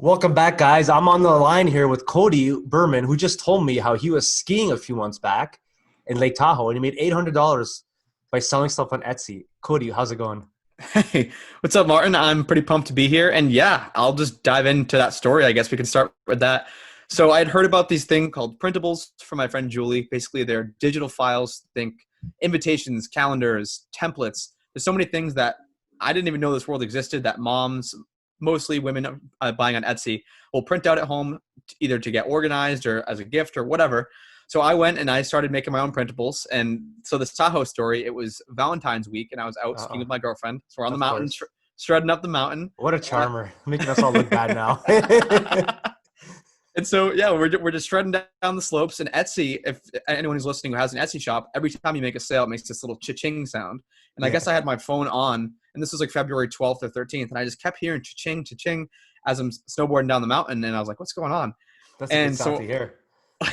Welcome back, guys. I'm on the line here with Cody Berman, who just told me how he was skiing a few months back in Lake Tahoe and he made $800 by selling stuff on Etsy. Cody, how's it going? Hey, what's up, Martin? I'm pretty pumped to be here. And yeah, I'll just dive into that story. I guess we can start with that. So I'd heard about these thing called printables from my friend Julie. Basically, they're digital files, think invitations, calendars, templates. There's so many things that I didn't even know this world existed that moms, mostly women buying on Etsy, will print out at home either to get organized or as a gift or whatever. So I went and I started making my own printables. And so this Tahoe story, it was Valentine's week and I was out skiing Uh-oh, with my girlfriend. So we're on the of mountain, course. shredding up the mountain. What a charmer. Making us all look bad now. And so, yeah, we're just shredding down the slopes. And Etsy, if anyone who's listening who has an Etsy shop, every time you make a sale, it makes this little cha-ching sound. And I Yeah. guess I had my phone on, and this was like February 12th or 13th, and I just kept hearing cha-ching, cha-ching as I'm snowboarding down the mountain. And I was like, what's going on? That's a good And sound to so hear.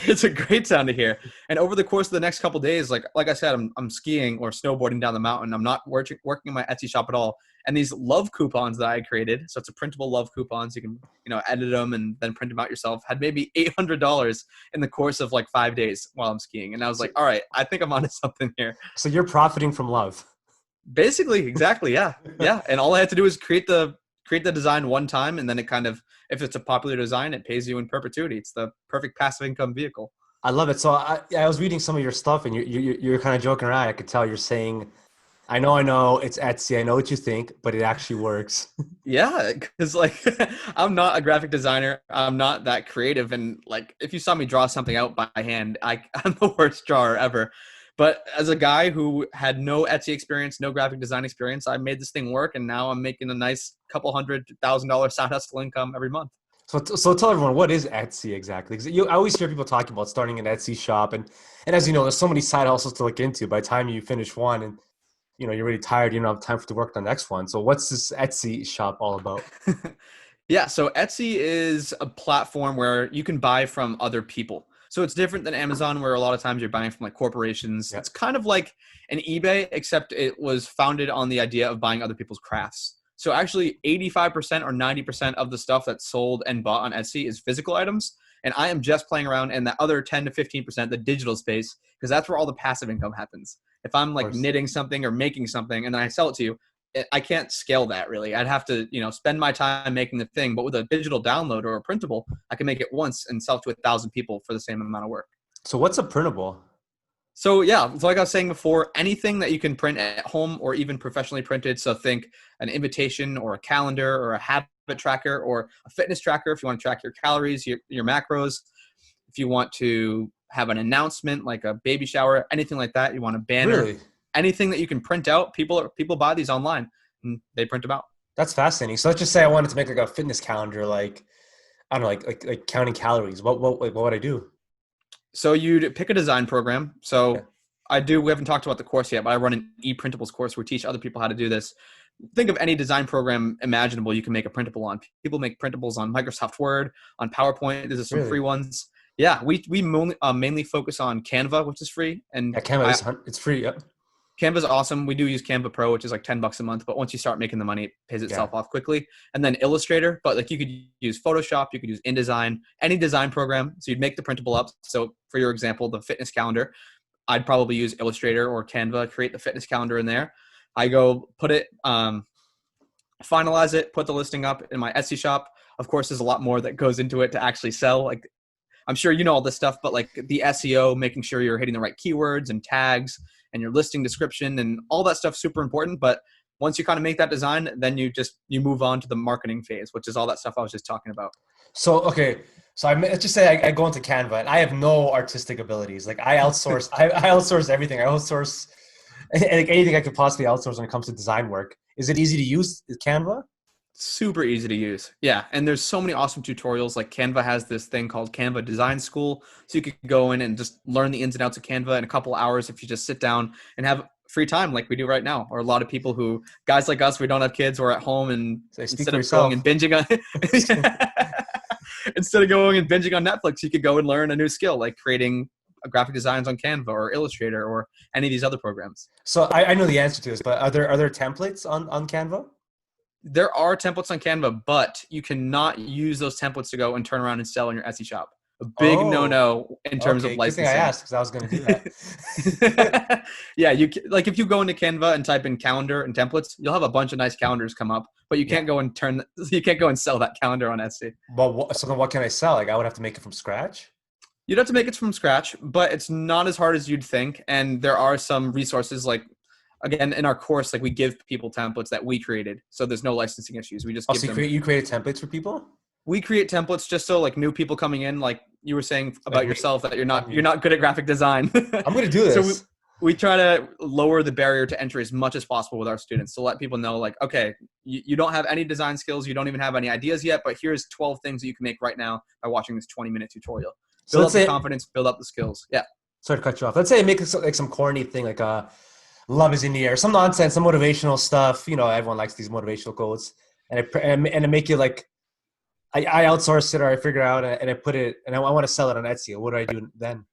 it's a great sound to hear. And over the course of the next couple of days, like I said, I'm skiing or snowboarding down the mountain. I'm not working in my Etsy shop at all. And these love coupons that I created, so it's a printable love coupons. You can edit them and then print them out yourself. Had maybe $800 in the course of like 5 days while I'm skiing. And I was So, like, all right, I think I'm onto something here. so you're profiting from love. Basically, exactly, yeah, yeah. And all I had to do is create the design one time, and then it kind of, if it's a popular design, it pays you in perpetuity. It's the perfect passive income vehicle. I love it. So I was reading some of your stuff and you're kind of joking around. I could tell you're saying, I know, it's Etsy. I know what you think, but it actually works. Yeah, because like I'm not a graphic designer. I'm not that creative, and like if you saw me draw something out by hand, I'm the worst drawer ever. But as a guy who had no Etsy experience, no graphic design experience, I made this thing work, and now I'm making a nice couple $100,000 side hustle income every month. So tell everyone, what is Etsy exactly? Because I always hear people talking about starting an Etsy shop, and as you know, there's so many side hustles to look into. By the time you finish one, and you're really tired, you don't have time to work on the next one. So what's this Etsy shop all about? Yeah, so Etsy is a platform where you can buy from other people. So it's different than Amazon, where a lot of times you're buying from like corporations. Yeah, It's kind of like an eBay, except it was founded on the idea of buying other people's crafts. So actually, 85% or 90% of the stuff that's sold and bought on Etsy is physical items. And I am just playing around in that other 10 to 15%, the digital space, because that's where all the passive income happens. If I'm of like course. knitting something or making something and then I sell it to you, I can't scale that really. I'd have to, spend my time making the thing. But with a digital download or a printable, I can make it once and sell it to 1,000 people for the same amount of work. So what's a printable? So yeah, so like I was saying before, anything that you can print at home or even professionally printed. So think an invitation or a calendar or a habit tracker or a fitness tracker if you want to track your calories, your macros. If you want to have an announcement like a baby shower, anything like that, you want a banner, Really? anything that you can print out. People buy these online and they print them out. That's fascinating. So let's just say I wanted to make like a fitness calendar, like I don't know, like counting calories. What would I do? So you'd pick a design program. Yeah. So we haven't talked about the course yet, but I run an e-printables course where we teach other people how to do this. Think of any design program imaginable you can make a printable on. People make printables on Microsoft Word, on PowerPoint. There's some free Really? ones. Yeah, we mainly focus on Canva, which is free, and Yeah, Canva I is it's free. Yep. Canva's awesome. We do use Canva Pro, which is like $10 a month, but once you start making the money, it pays Yeah. itself off quickly. And then Illustrator, but like you could use Photoshop, you could use InDesign, any design program. So you'd make the printable up. So for your example, the fitness calendar, I'd probably use Illustrator or Canva, create the fitness calendar in there. I go put it, finalize it, put the listing up in my Etsy shop. Of course, there's a lot more that goes into it to actually sell. Like I'm sure you know all this stuff, but like the SEO, making sure you're hitting the right keywords and tags and your listing description and all that stuff super important. But once you kind of make that design, then you move on to the marketing phase, which is all that stuff I was just talking about. So okay. So let's just say I go into Canva and I have no artistic abilities. Like I outsource, I outsource everything. I outsource like anything I could possibly outsource when it comes to design work. Is it easy to use Canva? Super easy to use. Yeah. And there's so many awesome tutorials. Like Canva has this thing called Canva Design School. So you could go in and just learn the ins and outs of Canva in a couple hours if you just sit down and have free time like we do right now. Or a lot of people who, guys like us, we don't have kids, we're at home and Say, speak instead for of going yourself. and binging on instead of going and binging on Netflix, you could go and learn a new skill like creating graphic designs on Canva or Illustrator or any of these other programs. So I know the answer to this, but are there templates on Canva? There are templates on Canva, but you cannot use those templates to go and turn around and sell in your Etsy shop. A big Oh, no-no in terms of okay. Good thing I licensing. asked because I was going to do that. Yeah, like if you go into Canva and type in calendar and templates, you'll have a bunch of nice calendars come up, but you Yeah. can't go and you can't go and sell that calendar on Etsy. But so then what can I sell? Like I would have to make it from scratch? You'd have to make it from scratch, but it's not as hard as you'd think. And there are some resources like, again, in our course, like we give people templates that we created. So there's no licensing issues. We just Oh, give so them. you created templates for people? We create templates just so like new people coming in, like you were saying Like about me? yourself, that I mean, you're not good at graphic design. I'm going to do So this. we try to lower the barrier to entry as much as possible with our students to let people know, like, okay, you don't have any design skills, you don't even have any ideas yet, but here's 12 things that you can make right now by watching this 20-minute tutorial. So Build let's up the say, confidence, build up the skills. Yeah. sorry to cut you off. Let's say I make like some corny thing, like love is in the air, some nonsense, some motivational stuff. You know, everyone likes these motivational quotes, and I make it like I outsource it or I figure out and I put it and I want to sell it on Etsy. What do I do then?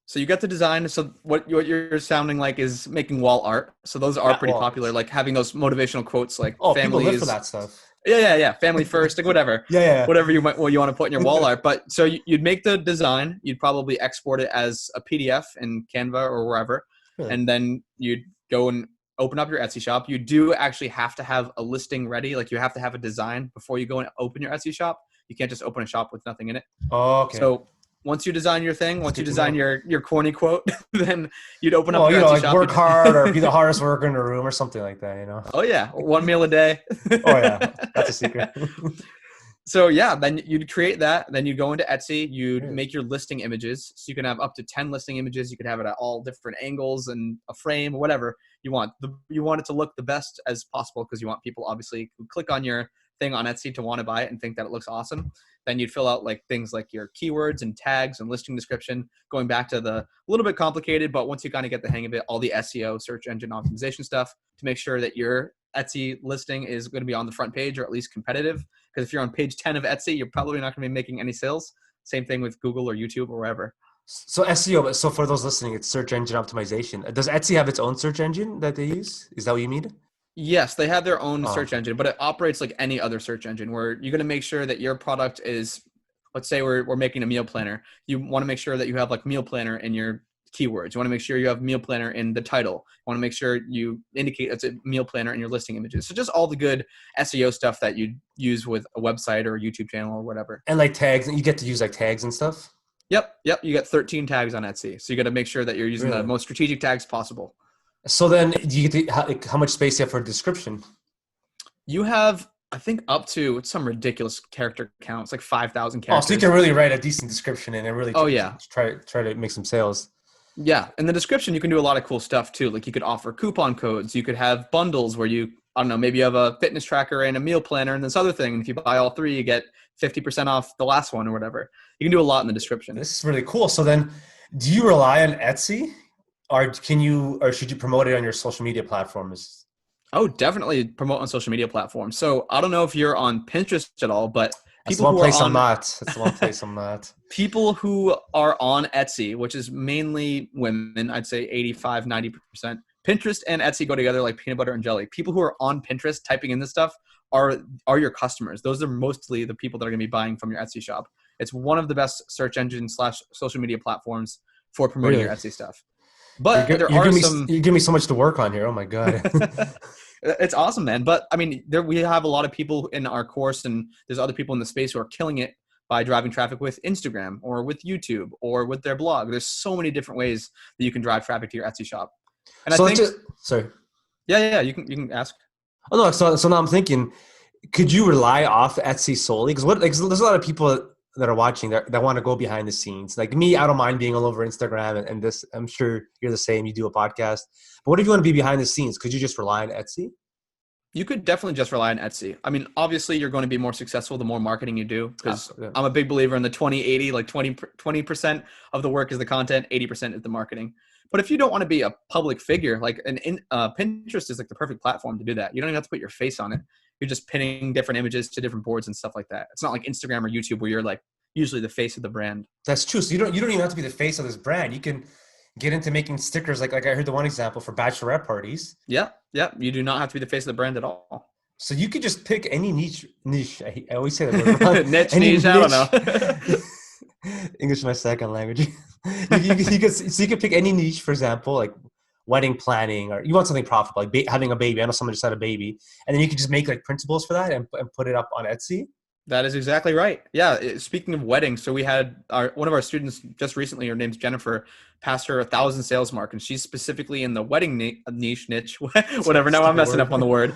So you get the design. So what you're sounding like is making wall art. So those are pretty Well, popular, like having those motivational quotes like oh, people family live for is, that stuff. yeah, family first, like whatever. Yeah. Whatever you want to put in your wall art. But so you'd make the design, you'd probably export it as a PDF in Canva or wherever, Really? and then you'd go and open up your Etsy shop. You do actually have to have a listing ready. Like you have to have a design before you go and open your Etsy shop. You can't just open a shop with nothing in it. Oh, okay. So once you design your thing, once you good to design know. your corny quote, then you'd open up Well, your you know, Etsy like shop. work hard or be the hardest worker in the room or something like that, you know? Oh yeah, one meal a day. Oh, yeah. That's a secret. So yeah, then you'd create that. Then you go into Etsy. You'd Yeah. make your listing images. So you can have up to 10 listing images. You could have it at all different angles and a frame, whatever you want. You want it to look the best as possible because you want people obviously who click on your thing on Etsy to want to buy it and think that it looks awesome. Then you'd fill out like things like your keywords and tags and listing description, going back to the little bit complicated, but once you kind of get the hang of it, all the SEO, search engine optimization stuff to make sure that your Etsy listing is going to be on the front page or at least competitive. Because if you're on page 10 of Etsy, you're probably not going to be making any sales. Same thing with Google or YouTube or wherever. So SEO, so for those listening, it's search engine optimization. Does Etsy have its own search engine that they use? Is that what you mean? Yes, they have their own Oh, search engine, but it operates like any other search engine where you're going to make sure that your product is, let's say we're making a meal planner. You want to make sure that you have like meal planner in your keywords. You want to make sure you have meal planner in the title. You want to make sure you indicate it's a meal planner in your listing images. So just all the good SEO stuff that you use with a website or a YouTube channel or whatever. and like tags, and you get to use like tags and stuff? Yep. You get 13 tags on Etsy. So you got to make sure that you're using the Really? most strategic tags possible. So then do you get to, how much space do you have for a description? You have, I think, up to some ridiculous character counts, like 5,000 Oh, characters. so you can really write a decent description and really try to make some sales. Yeah. In the description, you can do a lot of cool stuff too. Like you could offer coupon codes. You could have bundles where you, I don't know, maybe you have a fitness tracker and a meal planner and this other thing. And if you buy all three, you get 50% off the last one or whatever. You can do a lot in the description. This is really cool. So then do you rely on Etsy or should you promote it on your social media platforms? Oh, definitely promote on social media platforms. So I don't know if you're on Pinterest at all, but That's the one place I'm not. That's the one place I'm not. People who are on Etsy, which is mainly women, I'd say 85, 90%. Pinterest and Etsy go together like peanut butter and jelly. People who are on Pinterest typing in this stuff are your customers. Those are mostly the people that are going to be buying from your Etsy shop. It's one of the best search engine / social media platforms for promoting your Etsy stuff. But you give me so much to work on here. Oh my God. It's awesome, man. But I mean, we have a lot of people in our course and there's other people in the space who are killing it by driving traffic with Instagram or with YouTube or with their blog. There's so many different ways that you can drive traffic to your Etsy shop. And so I think, sorry. Yeah. You can ask. Oh no. So now I'm thinking, could you rely off Etsy solely? Because there's a lot of people that are watching that want to go behind the scenes. Like me, I don't mind being all over Instagram and this. I'm sure you're the same. You do a podcast. But what if you want to be behind the scenes? Could you just rely on Etsy? You could definitely just rely on Etsy. I mean, obviously you're going to be more successful the more marketing you do because I'm a big believer in the 20-80, like 20% of the work is the content, 80% is the marketing. But if you don't want to be a public figure, like Pinterest is like the perfect platform to do that. You don't even have to put your face on it. You're just pinning different images to different boards and stuff like that. It's not like Instagram or YouTube where you're like usually the face of the brand. That's true. So you don't even have to be the face of this brand. You can get into making stickers. Like I heard the one example for bachelorette parties. Yeah. You do not have to be the face of the brand at all. So you could just pick any niche. I always say that word wrong. Niche, Any niche, I don't know. English is my second language. You could pick any niche, for example, like wedding planning, or you want something profitable, like having a baby. I know someone just had a baby, and then you could just make like printables for that and put it up on Etsy. That is exactly right. Yeah. Speaking of weddings, so we had one of our students just recently. Her name's Jennifer. Passed her 1,000 sales mark, and she's specifically in the wedding niche, whatever. Now I'm Stupid messing word. up on the word,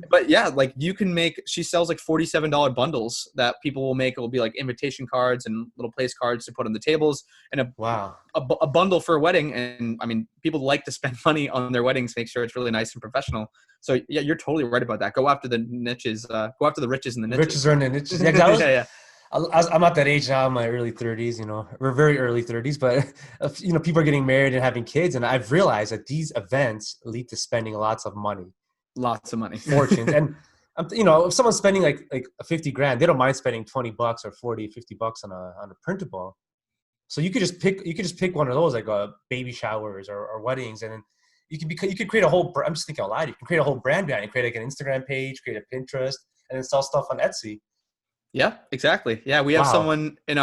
but yeah, like you can make. She sells like $47 bundles that people will make. It will be like invitation cards and little place cards to put on the tables, and Wow. a bundle for a wedding. And I mean, people like to spend money on their weddings, make sure it's really nice and professional. So yeah, you're totally right about that. Go after the niches. Go after the riches and the niches. Riches are in the niches. Yeah, 'cause I was, Yeah. I'm at that age now, in my early 30s. You know, we're very early 30s, but you know, people are getting married and having kids, and I've realized that these events lead to spending lots of money, Lots of money. fortunes, and you know, if someone's spending like 50 grand, they don't mind spending 20 bucks or 40, 50 bucks on a printable. So you could just pick one of those, like baby showers or weddings, and then you could create a whole. I'm just thinking out loud. You can create a whole brand behind it. Create like an Instagram page, create a Pinterest, and then sell stuff on Etsy. Yeah, exactly. Yeah, we have Wow. someone in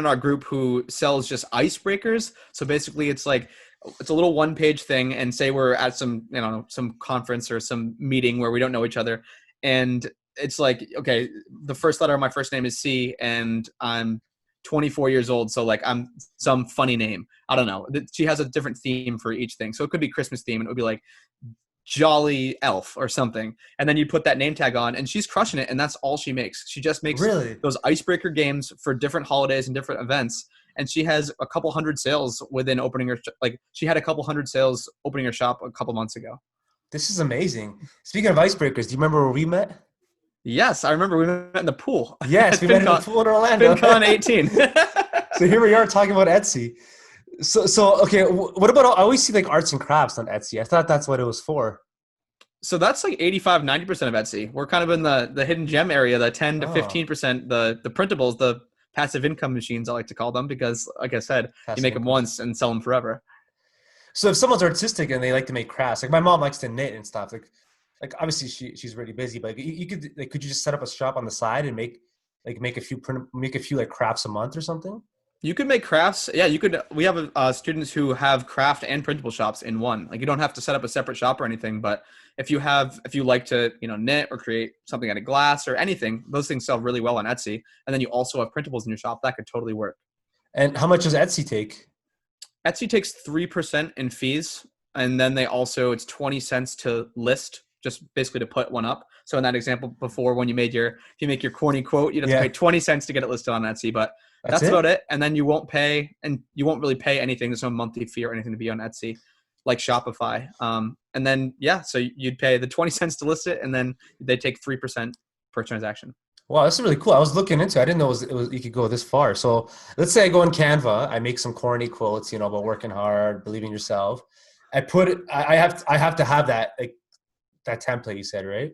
our group who sells just icebreakers. So basically, it's like it's a little one-page thing, and say we're at some conference or some meeting where we don't know each other, and it's like, okay, the first letter of my first name is C, and I'm 24 years old, so like I'm some funny name. I don't know. She has a different theme for each thing, so it could be Christmas theme, and it would be like Jolly Elf or something, and then you put that name tag on, and she's crushing it, and that's all she makes. She just makes Really? those icebreaker games for different holidays and different events, and she has a couple hundred sales within opening her like she had a couple hundred sales opening her shop a couple months ago. This is amazing. Speaking of icebreakers, do you remember where we met? Yes, I remember we met in the pool Yes, at we met in the FinCon, pool in Orlando. FinCon 18. So here we are talking about Etsy. So okay, what about, I always see like arts and crafts on Etsy. I thought that's what it was for. So that's like 85-90% of Etsy. We're kind of in the hidden gem area, the 10 to Oh, 15%, the printables, the passive income machines, I like to call them, because like I said, you passive make them income. once and sell them forever. So if someone's artistic and they like to make crafts, like my mom likes to knit and stuff, like obviously she's really busy, but you could, like, could you just set up a shop on the side and make a few like crafts a month or something? You could make crafts. Yeah, you could. We have students who have craft and printable shops in one. Like you don't have to set up a separate shop or anything, but if you like to, knit or create something out of glass or anything, those things sell really well on Etsy. And then you also have printables in your shop, that could totally work. And how much does Etsy take? Etsy takes 3% in fees, and then it's 20 cents to list, just basically to put one up. So in that example before, when if you make your corny quote, you'd have to pay 20 cents to get it listed on Etsy, but That's that's it? about it. And then you won't really pay anything. There's no monthly fee or anything to be on Etsy, like Shopify. And then, so you'd pay the 20 cents to list it, and then they take 3% per transaction. Wow, this is really cool. I was looking into it. I didn't know it was you could go this far. So let's say I go on Canva, I make some corny quotes, about working hard, believing in yourself. I put it. I have to have that, like, that template you said, right?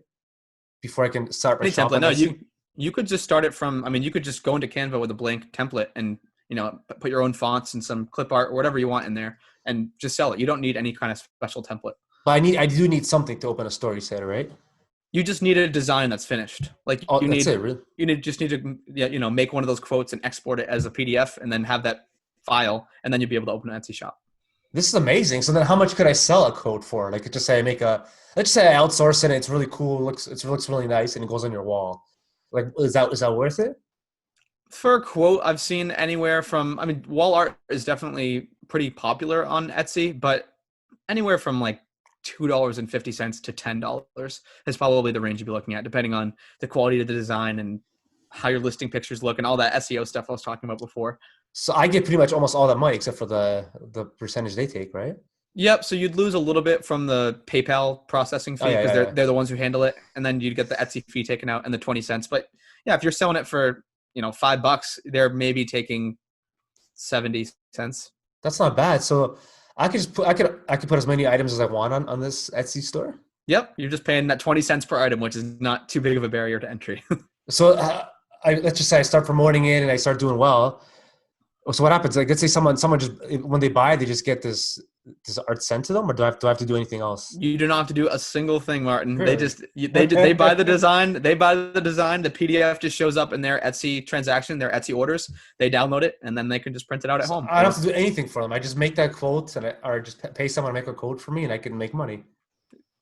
Before I can start my Any shop template. on No, Etsy. you could just start it from, you could just go into Canva with a blank template and, put your own fonts and some clip art or whatever you want in there and just sell it. You don't need any kind of special template. But I do need something to open a store. You said, right? You just need a design that's finished. Like Oh, that's it, really. just need to, make one of those quotes and export it as a PDF and then have that file, and then you'll be able to open an Etsy shop. This is amazing. So then, how much could I sell a code for? Like, just say let's say I outsource it. It's really cool. It looks really nice, and it goes on your wall. Like, is that worth it? For a quote, I've seen anywhere from, wall art is definitely pretty popular on Etsy, but anywhere from like $2.50 to $10 is probably the range you'd be looking at, depending on the quality of the design and how your listing pictures look and all that SEO stuff I was talking about before. So I get pretty much almost all that money except for the percentage they take, right? Yep. So you'd lose a little bit from the PayPal processing Oh fee yeah, because yeah, yeah. they're the ones who handle it, and then you'd get the Etsy fee taken out and the 20 cents. But yeah, if you're selling it for $5, they're maybe taking 70 cents. That's not bad. So I could put as many items as I want on this Etsy store. Yep. You're just paying that 20 cents per item, which is not too big of a barrier to entry. So let's just say I start promoting it and I start doing well. So what happens? Like, let's say someone just when they buy, they just get this art sent to them, or do I have to do anything else? You do not have to do a single thing, Martin. They Really? just they buy the design. They buy the design. The PDF just shows up in their Etsy transaction, their Etsy orders. They download it, and then they can just print it out at So home. I don't have to do anything for them. I just make that quote, or just pay someone to make a quote for me, and I can make money.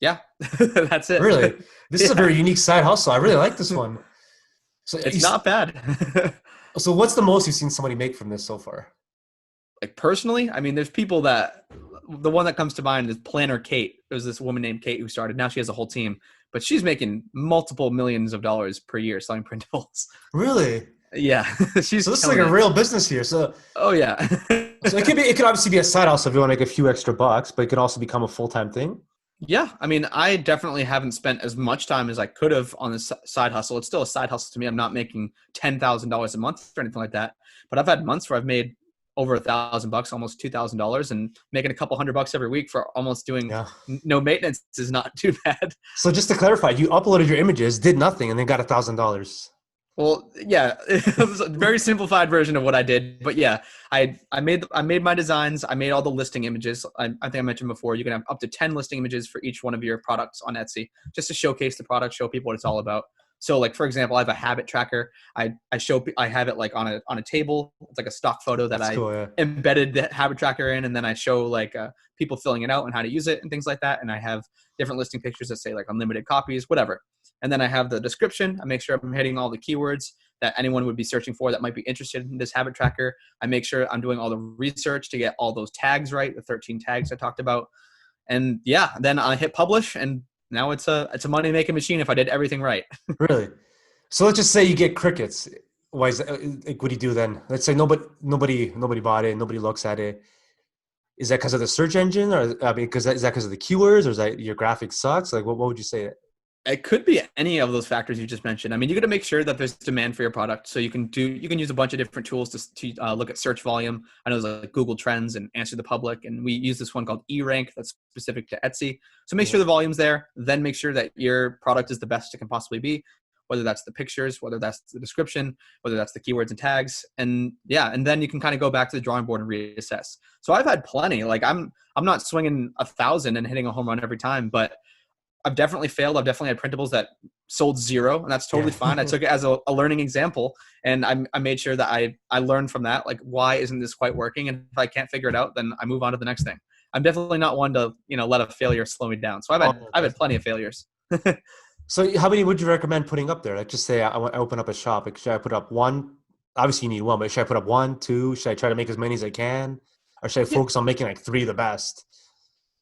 Yeah, that's it. Really, this is a Yeah, very unique side hustle. I really like this one. So, it's not bad. so what's the most you've seen somebody make from this so far? Like personally, I mean, there's people that the one that comes to mind is Planner Kate. There was this woman named Kate who started. Now she has a whole team, but she's making multiple millions of dollars per year selling printables. Really? Yeah, she's So this is like killing a it. real business here. Oh yeah. So it could obviously be a side hustle if you want to make a few extra bucks, but it could also become a full-time thing. Yeah, I mean, I definitely haven't spent as much time as I could have on this side hustle. It's still a side hustle to me. I'm not making $10,000 a month or anything like that. But I've had months where I've made over $1,000, almost $2,000, and making a couple $100 every week for almost doing Yeah. no maintenance is not too bad. So just to clarify, you uploaded your images, did nothing, and then got $1,000. Well, yeah, it was a very simplified version of what I did, but yeah, I made my designs. I made all the listing images. I think I mentioned before, you can have up to 10 listing images for each one of your products on Etsy, just to showcase the product, show people what it's all about. So, like for example, I have a habit tracker. I have it like on a table. It's like a stock photo that That's I cool, yeah. embedded the habit tracker in, and then I show like people filling it out and how to use it and things like that. And I have different listing pictures that say like unlimited copies, whatever. And then I have the description. I make sure I'm hitting all the keywords that anyone would be searching for that might be interested in this habit tracker. I make sure I'm doing all the research to get all those tags right, the 13 tags I talked about. And yeah, then I hit publish, and now it's a money making machine if I did everything right. Really? So let's just say you get crickets. Why is that? Like, what do you do then? Let's say nobody bought it, nobody looks at it. Is that because of the search engine, or I mean, is that because of the keywords, or is that your graphic sucks? Like, what would you say? It could be any of those factors you just mentioned. I mean, you got to make sure that there's demand for your product. So you can use a bunch of different tools to look at search volume. I know there's like Google Trends and Answer the Public, and we use this one called eRank that's specific to Etsy. So make sure the volume's there. Then make sure that your product is the best it can possibly be, whether that's the pictures, whether that's the description, whether that's the keywords and tags, and yeah, and then you can kind of go back to the drawing board and reassess. So I've had plenty. Like I'm not swinging 1,000 and hitting a home run every time, but I've definitely failed. I've definitely had printables that sold zero, and that's totally fine. I took it as a learning example, and I made sure that I learned from that. Like, why isn't this quite working? And if I can't figure it out, then I move on to the next thing. I'm definitely not one to let a failure slow me down. So I've had plenty of failures. So how many would you recommend putting up there? Like, just say I open up a shop. Like, should I put up one? Obviously, you need one, but should I put up one, two? Should I try to make as many as I can, or should I focus on making like 3 the best?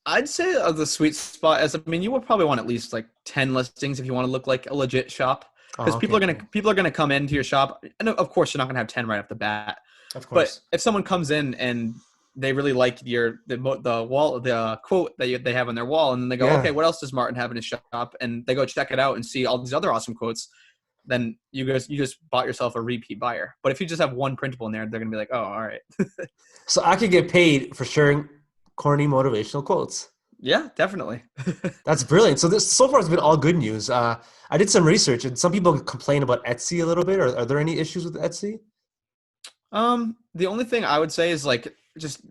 I'd say the sweet spot you would probably want at least like 10 listings if you want to look like a legit shop, because people are gonna come into your shop, and of course you're not gonna have 10 right off the bat. Of course. But if someone comes in and they really like the quote that they have on their wall, and then they go, okay, what else does Martin have in his shop? And they go check it out and see all these other awesome quotes. Then you just bought yourself a repeat buyer. But if you just have one printable in there, they're gonna be like, oh, all right. So I could get paid for sharing corny motivational quotes. Yeah, definitely. That's brilliant. So this so far has been all good news. I did some research, and some people complain about Etsy a little bit. Are there any issues with Etsy? The only thing I would say is like just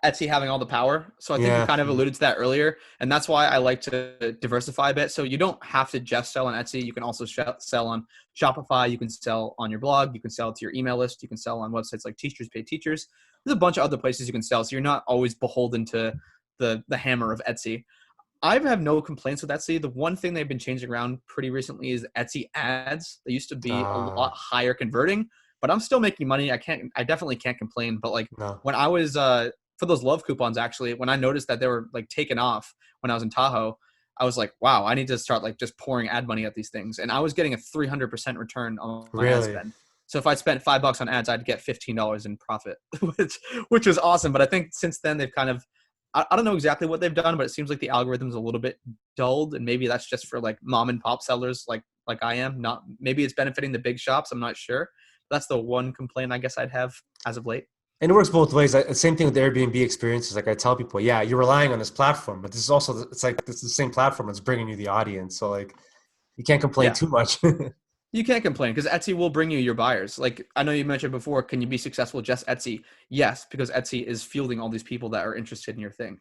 Etsy having all the power. So I think you kind of alluded to that earlier, and that's why I like to diversify a bit. So you don't have to just sell on Etsy. You can also sell on Shopify. You can sell on your blog. You can sell to your email list. You can sell on websites like Teachers Pay Teachers. There's a bunch of other places you can sell. So you're not always beholden to the hammer of Etsy. I have no complaints with Etsy. The one thing they've been changing around pretty recently is Etsy ads. They used to be a lot higher converting, but I'm still making money. I definitely can't complain. But like when I was for those love coupons, actually, when I noticed that they were like taken off when I was in Tahoe, I was like, wow, I need to start like just pouring ad money at these things. And I was getting a 300% return on my ad spend. So if I spent $5 on ads, I'd get $15 in profit, which was awesome. But I think since then they've kind of, I don't know exactly what they've done, but it seems like the algorithm's a little bit dulled, and maybe that's just for like mom and pop sellers like I am. Not maybe it's benefiting the big shops. I'm not sure. That's the one complaint I guess I'd have as of late. And it works both ways. Same thing with the Airbnb experiences. Like I tell people, yeah, you're relying on this platform, but this is also it's the same platform that's bringing you the audience. So like you can't complain too much. You can't complain because Etsy will bring you your buyers. Like I know you mentioned before, can you be successful with just Etsy? Yes, because Etsy is fielding all these people that are interested in your thing.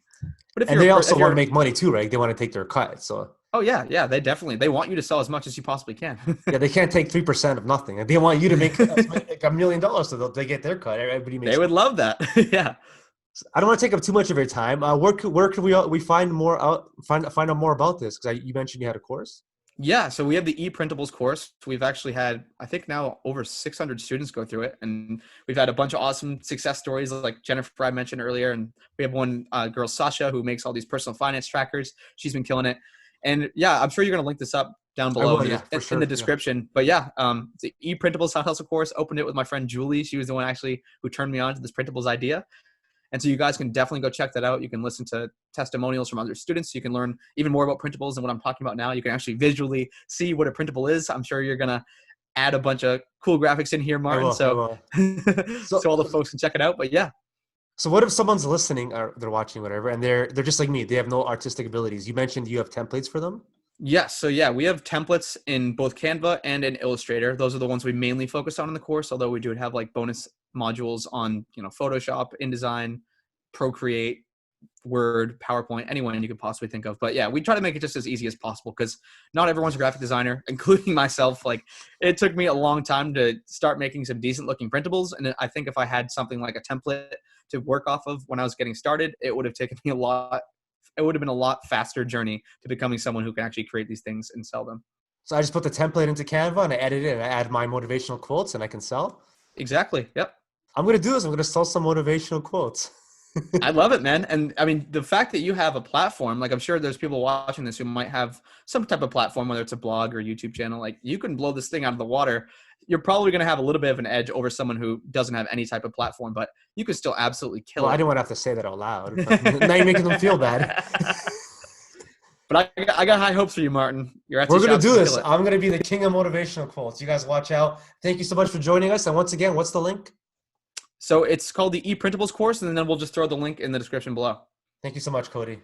But And they also want to make money too, right? They want to take their cut. So oh yeah, they want you to sell as much as you possibly can. yeah, they can't take 3% of nothing. They want you to make like $1 million, so they get their cut. Everybody makes. They would love that. Yeah. I don't want to take up too much of your time. Where could we find more out find out more about this? Because you mentioned you had a course. Yeah, so we have the ePrintables course. We've actually had, I think now over 600 students go through it. And we've had a bunch of awesome success stories like Jennifer I mentioned earlier. And we have one girl, Sasha, who makes all these personal finance trackers. She's been killing it. And yeah, I'm sure you're going to link this up down below in the description. Yeah. But yeah, the ePrintables Side Hustle course, opened it with my friend Julie. She was the one actually who turned me on to this printables idea. And so you guys can definitely go check that out. You can listen to testimonials from other students. You can learn even more about printables and what I'm talking about now. You can actually visually see what a printable is. I'm sure you're going to add a bunch of cool graphics in here, Martin. So all the folks can check it out. But yeah. So what if someone's listening or they're watching whatever, and they're just like me. They have no artistic abilities. You mentioned you have templates for them? Yes. So yeah, we have templates in both Canva and in Illustrator. Those are the ones we mainly focus on in the course, although we do have like bonus modules on, Photoshop, InDesign, Procreate, Word, PowerPoint, anyone you could possibly think of. But yeah, we try to make it just as easy as possible because not everyone's a graphic designer, including myself. Like it took me a long time to start making some decent looking printables. And I think if I had something like a template to work off of when I was getting started, it would have taken me it would have been a lot faster journey to becoming someone who can actually create these things and sell them. So I just put the template into Canva and I edit it and I add my motivational quotes and I can sell? Exactly. Yep. I'm going to do this. I'm going to sell some motivational quotes. I love it, man. And I mean, the fact that you have a platform, like I'm sure there's people watching this who might have some type of platform, whether it's a blog or YouTube channel, like you can blow this thing out of the water. You're probably going to have a little bit of an edge over someone who doesn't have any type of platform, but you could still absolutely kill it. I didn't want to have to say that out loud. Now you're making them feel bad. But I got high hopes for you, Martin. We're going to do this. I'm going to be the king of motivational quotes. You guys watch out. Thank you so much for joining us. And once again, what's the link? So it's called the ePrintables course, and then we'll just throw the link in the description below. Thank you so much, Cody.